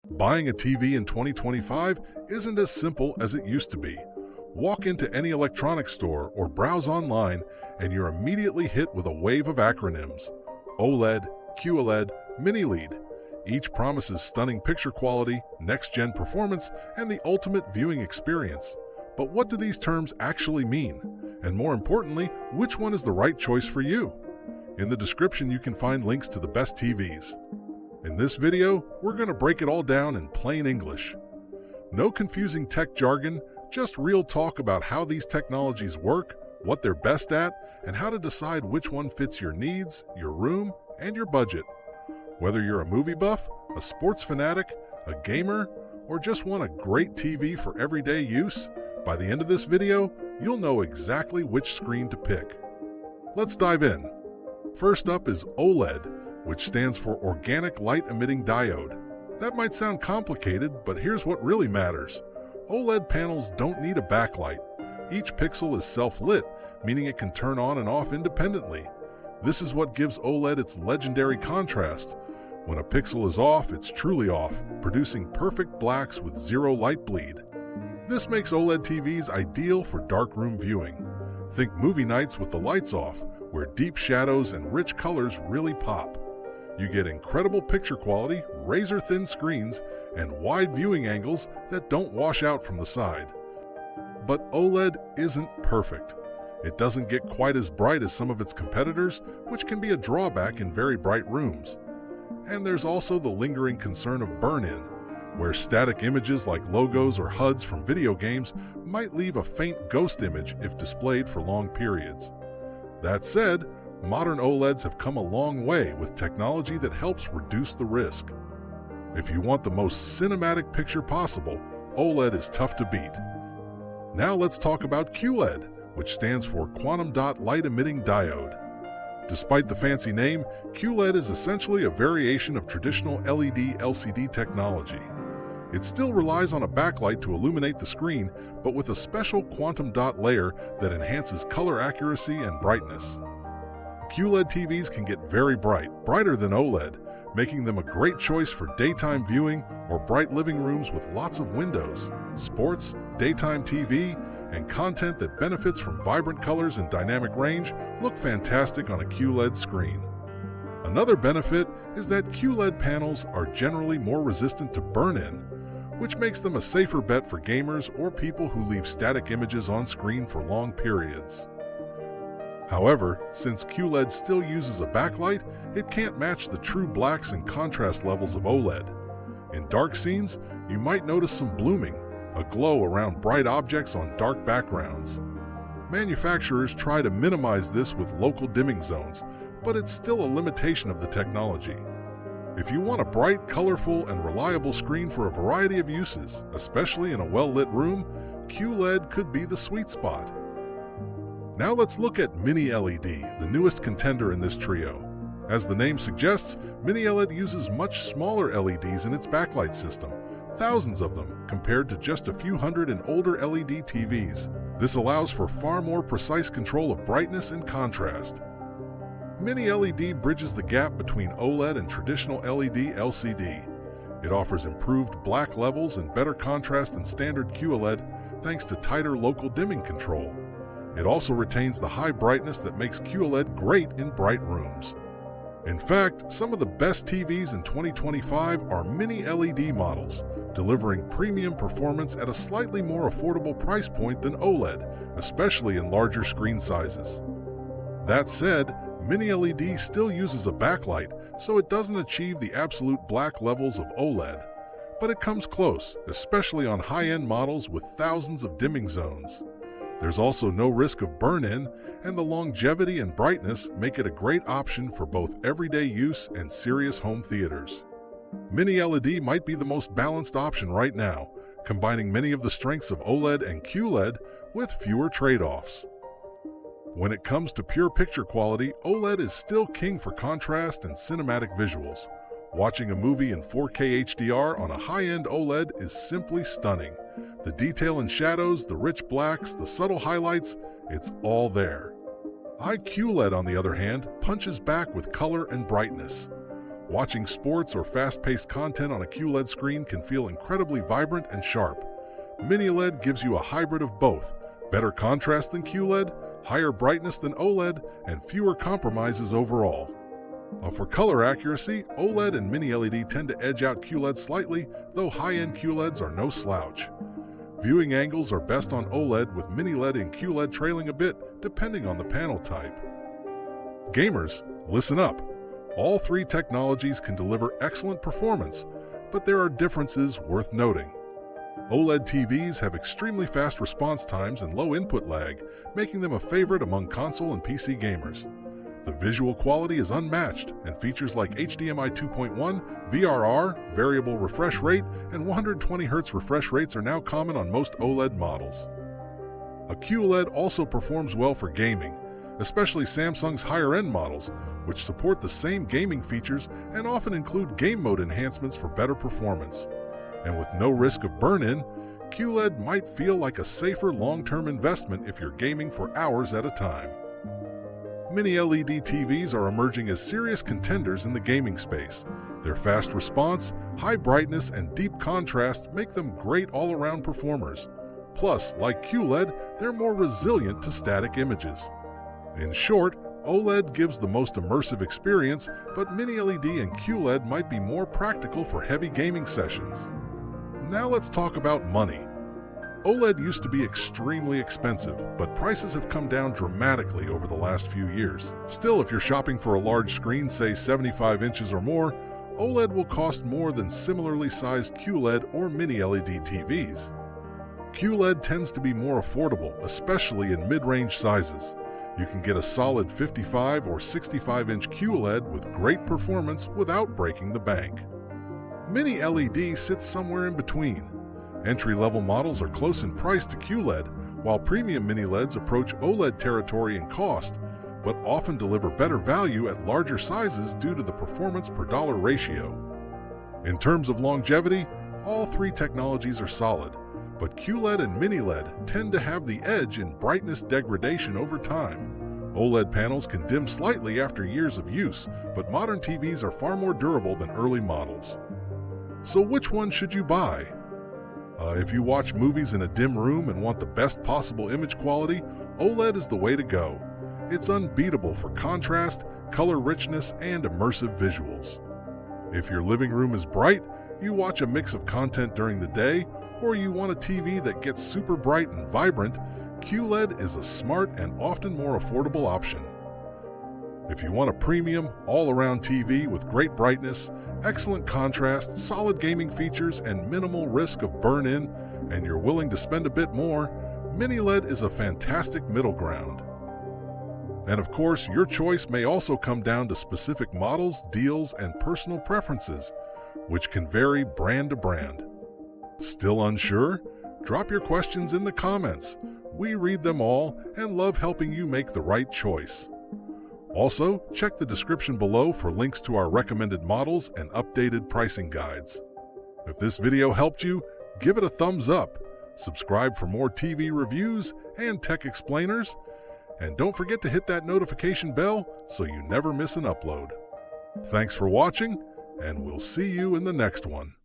Buying a TV in 2025 isn't as simple as it used to be. Walk into any electronics store or browse online and you're immediately hit with a wave of acronyms. OLED, QLED, mini-LED. Each promises stunning picture quality, next-gen performance, and the ultimate viewing experience. But what do these terms actually mean? And more importantly, which one is the right choice for you? In the description, you can find links to the best TVs. In this video, we're going to break it all down in plain English. No confusing tech jargon, just real talk about how these technologies work, what they're best at, and how to decide which one fits your needs, your room, and your budget. Whether you're a movie buff, a sports fanatic, a gamer, or just want a great TV for everyday use, by the end of this video, you'll know exactly which screen to pick. Let's dive in. First up is OLED, which stands for Organic Light Emitting Diode. That might sound complicated, but here's what really matters. OLED panels don't need a backlight. Each pixel is self-lit, meaning it can turn on and off independently. This is what gives OLED its legendary contrast. When a pixel is off, it's truly off, producing perfect blacks with zero light bleed. This makes OLED TVs ideal for darkroom viewing. Think movie nights with the lights off, where deep shadows and rich colors really pop. You get incredible picture quality, razor-thin screens, and wide viewing angles that don't wash out from the side. But OLED isn't perfect. It doesn't get quite as bright as some of its competitors, which can be a drawback in very bright rooms. And there's also the lingering concern of burn-in, where static images like logos or HUDs from video games might leave a faint ghost image if displayed for long periods. That said, modern OLEDs have come a long way with technology that helps reduce the risk. If you want the most cinematic picture possible, OLED is tough to beat. Now let's talk about QLED, which stands for Quantum Dot Light Emitting Diode. Despite the fancy name, QLED is essentially a variation of traditional LED/LCD technology. It still relies on a backlight to illuminate the screen, but with a special quantum dot layer that enhances color accuracy and brightness. QLED TVs can get very bright, brighter than OLED, making them a great choice for daytime viewing or bright living rooms with lots of windows. Sports, daytime TV, and content that benefits from vibrant colors and dynamic range look fantastic on a QLED screen. Another benefit is that QLED panels are generally more resistant to burn-in, which makes them a safer bet for gamers or people who leave static images on screen for long periods. However, since QLED still uses a backlight, it can't match the true blacks and contrast levels of OLED. In dark scenes, you might notice some blooming, a glow around bright objects on dark backgrounds. Manufacturers try to minimize this with local dimming zones, but it's still a limitation of the technology. If you want a bright, colorful, and reliable screen for a variety of uses, especially in a well-lit room, QLED could be the sweet spot. Now let's look at Mini-LED, the newest contender in this trio. As the name suggests, Mini-LED uses much smaller LEDs in its backlight system, thousands of them, compared to just a few hundred in older LED TVs. This allows for far more precise control of brightness and contrast. Mini-LED bridges the gap between OLED and traditional LED/LCD. It offers improved black levels and better contrast than standard QLED thanks to tighter local dimming control. It also retains the high brightness that makes QLED great in bright rooms. In fact, some of the best TVs in 2025 are Mini-LED models, delivering premium performance at a slightly more affordable price point than OLED, especially in larger screen sizes. That said, Mini-LED still uses a backlight, so it doesn't achieve the absolute black levels of OLED. But it comes close, especially on high-end models with thousands of dimming zones. There's also no risk of burn-in, and the longevity and brightness make it a great option for both everyday use and serious home theaters. Mini-LED might be the most balanced option right now, combining many of the strengths of OLED and QLED with fewer trade-offs. When it comes to pure picture quality, OLED is still king for contrast and cinematic visuals. Watching a movie in 4K HDR on a high-end OLED is simply stunning. The detail in shadows, the rich blacks, the subtle highlights, it's all there. QLED, on the other hand, punches back with color and brightness. Watching sports or fast-paced content on a QLED screen can feel incredibly vibrant and sharp. Mini LED gives you a hybrid of both: better contrast than QLED, higher brightness than OLED, and fewer compromises overall. For color accuracy, OLED and Mini LED tend to edge out QLED slightly, though high-end QLEDs are no slouch. Viewing angles are best on OLED, with Mini LED and QLED trailing a bit, depending on the panel type. Gamers, listen up! All three technologies can deliver excellent performance, but there are differences worth noting. OLED TVs have extremely fast response times and low input lag, making them a favorite among console and PC gamers. The visual quality is unmatched, and features like HDMI 2.1, VRR, variable refresh rate, and 120Hz refresh rates are now common on most OLED models. A QLED also performs well for gaming, especially Samsung's higher-end models, which support the same gaming features and often include game mode enhancements for better performance. And with no risk of burn-in, QLED might feel like a safer long-term investment if you're gaming for hours at a time. Mini LED TVs are emerging as serious contenders in the gaming space. Their fast response, high brightness, and deep contrast make them great all-around performers. Plus, like QLED, they're more resilient to static images. In short, OLED gives the most immersive experience, but Mini LED and QLED might be more practical for heavy gaming sessions. Now let's talk about money. OLED used to be extremely expensive, but prices have come down dramatically over the last few years. Still, if you're shopping for a large screen, say 75 inches or more, OLED will cost more than similarly sized QLED or Mini LED TVs. QLED tends to be more affordable, especially in mid-range sizes. You can get a solid 55 or 65-inch QLED with great performance without breaking the bank. Mini LED sits somewhere in between. Entry-level models are close in price to QLED, while premium Mini LEDs approach OLED territory in cost, but often deliver better value at larger sizes due to the performance per dollar ratio. In terms of longevity, all three technologies are solid, but QLED and Mini LED tend to have the edge in brightness degradation over time. OLED panels can dim slightly after years of use, but modern TVs are far more durable than early models. So which one should you buy? If you watch movies in a dim room and want the best possible image quality, OLED is the way to go. It's unbeatable for contrast, color richness, and immersive visuals. If your living room is bright, you watch a mix of content during the day, or you want a TV that gets super bright and vibrant, QLED is a smart and often more affordable option. If you want a premium, all-around TV with great brightness, excellent contrast, solid gaming features, and minimal risk of burn-in, and you're willing to spend a bit more, Mini LED is a fantastic middle ground. And of course, your choice may also come down to specific models, deals, and personal preferences, which can vary brand to brand. Still unsure? Drop your questions in the comments. We read them all and love helping you make the right choice. Also, check the description below for links to our recommended models and updated pricing guides. If this video helped you, give it a thumbs up, subscribe for more TV reviews and tech explainers, and don't forget to hit that notification bell so you never miss an upload. Thanks for watching, and we'll see you in the next one.